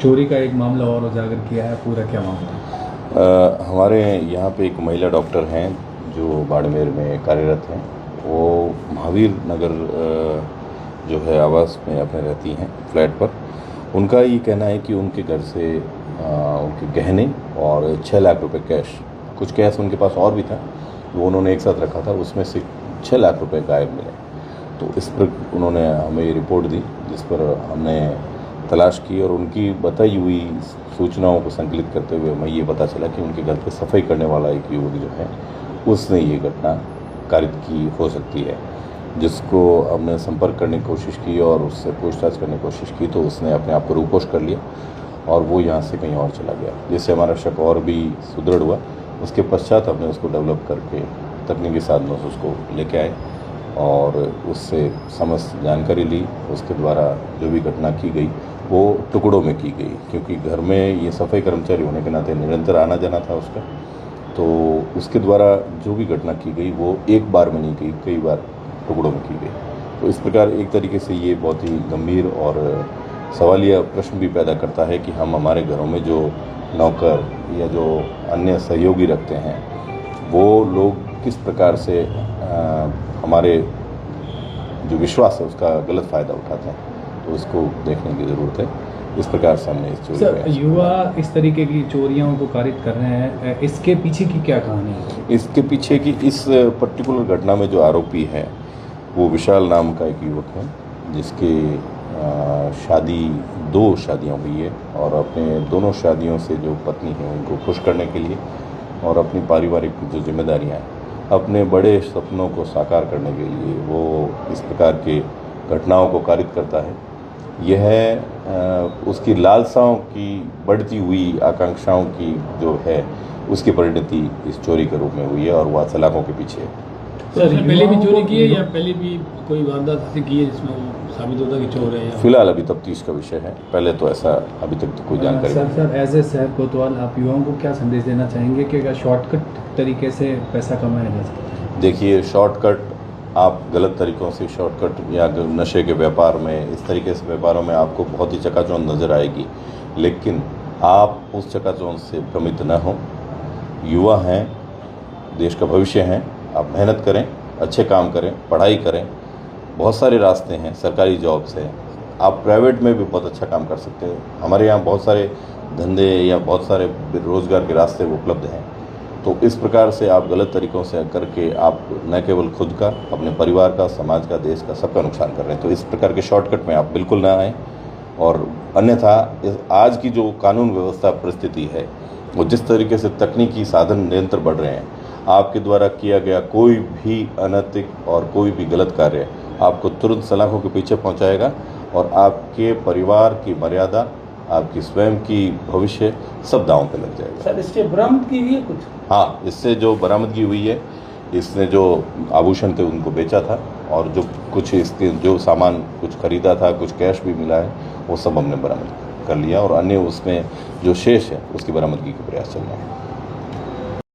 चोरी का एक मामला और उजागर किया है, पूरा क्या मामला है? हमारे यहाँ पे एक महिला डॉक्टर हैं जो बाड़मेर में कार्यरत हैं। वो महावीर नगर जो है आवास में अपने रहती हैं फ्लैट पर। उनका ये कहना है कि उनके घर से उनके गहने और 6 लाख रुपए कैश, कुछ कैश उनके पास और भी था वो उन्होंने एक साथ रखा था, उसमें से 6 लाख रुपए गायब मिले। तो इस पर उन्होंने हमें रिपोर्ट दी, जिस पर हमने तलाश की और उनकी बताई हुई सूचनाओं को संकलित करते हुए हमें ये पता चला कि उनके घर पे सफाई करने वाला एक युवक जो है उसने ये घटना कारित की हो सकती है, जिसको हमने संपर्क करने की कोशिश की और उससे पूछताछ करने की कोशिश की तो उसने अपने आप को रूपोश कर लिया और वो यहाँ से कहीं और चला गया, जिससे हमारा शक और भी सुदृढ़ हुआ। उसके पश्चात हमने उसको डेवलप करके तकनीकी साधनों से उसको लेके आए और उससे समस्त जानकारी ली। उसके द्वारा जो भी घटना की गई वो टुकड़ों में की गई, क्योंकि घर में ये सफाई कर्मचारी होने के नाते निरंतर आना जाना था उसका, तो उसके द्वारा जो भी घटना की गई वो एक बार में नहीं की, कई बार टुकड़ों में की गई। तो इस प्रकार एक तरीके से ये बहुत ही गंभीर और सवालिया प्रश्न भी पैदा करता है कि हम हमारे घरों में जो नौकर या जो अन्य सहयोगी रखते हैं वो लोग किस प्रकार से हमारे जो विश्वास है उसका गलत फ़ायदा उठाते हैं। तो उसको देखने की ज़रूरत है। इस प्रकार से हमने इस चोरी सर, युवा इस तरीके की चोरियों को कारित कर रहे हैं, इसके पीछे की क्या कहानी है? इसके पीछे की इस पर्टिकुलर घटना में जो आरोपी है वो विशाल नाम का एक युवक है, जिसकी शादी 2 शादियाँ हुई है और अपने दोनों शादियों से जो पत्नी है उनको खुश करने के लिए और अपनी पारिवारिक जो जिम्मेदारियाँ हैं, अपने बड़े सपनों को साकार करने के लिए वो इस प्रकार के घटनाओं को कारित करता है। यह उसकी लालसाओं की बढ़ती हुई आकांक्षाओं की जो है उसकी परिणति इस चोरी के रूप में हुई है और वह सलाखों के पीछे है। सर, पहले भी चोरी की है या पहले भी कोई वारदात की है जिसमें वो साबित होता कि चोर है? फिलहाल अभी तफ्तीश का विषय है, पहले तो ऐसा अभी तक तो कोई जानकारी नहीं। सर एज ए शहर कोतवाल आप युवाओं को क्या संदेश देना चाहेंगे कि अगर शॉर्टकट तरीके से पैसा कमाया जा सकता है? देखिए, शॉर्टकट आप गलत तरीक़ों से शॉर्टकट या नशे के व्यापार में, इस तरीके से व्यापारों में आपको बहुत ही चकाचौंध नज़र आएगी, लेकिन आप उस चकाचौंध से भ्रमित न हों। युवा हैं, देश का भविष्य हैं, आप मेहनत करें, अच्छे काम करें, पढ़ाई करें। बहुत सारे रास्ते हैं, सरकारी जॉब्स हैं, आप प्राइवेट में भी बहुत अच्छा काम कर सकते हैं। हमारे यहाँ बहुत सारे धंधे या बहुत सारे रोज़गार के रास्ते उपलब्ध हैं। तो इस प्रकार से आप गलत तरीक़ों से करके आप न केवल खुद का, अपने परिवार का, समाज का, देश का, सबका नुकसान कर रहे हैं। तो इस प्रकार के शॉर्टकट में आप बिल्कुल ना आएँ। और अन्यथा आज की जो कानून व्यवस्था परिस्थिति है वो जिस तरीके से तकनीकी साधन निरंतर बढ़ रहे हैं, आपके द्वारा किया गया कोई भी अनैतिक और कोई भी गलत कार्य आपको तुरंत सलाखों के पीछे पहुंचाएगा और आपके परिवार की मर्यादा, आपकी स्वयं की भविष्य सब दांव पे लग जाएगा। सर, इससे बरामदगी हुई है कुछ? हाँ, इससे जो बरामदगी हुई है, इसने जो आभूषण थे उनको बेचा था और जो कुछ इसके जो सामान कुछ खरीदा था, कुछ कैश भी मिला है, वो सब हमने बरामद कर लिया और अन्य उसमें जो शेष है उसकी बरामदगी के प्रयास चल रहे हैं।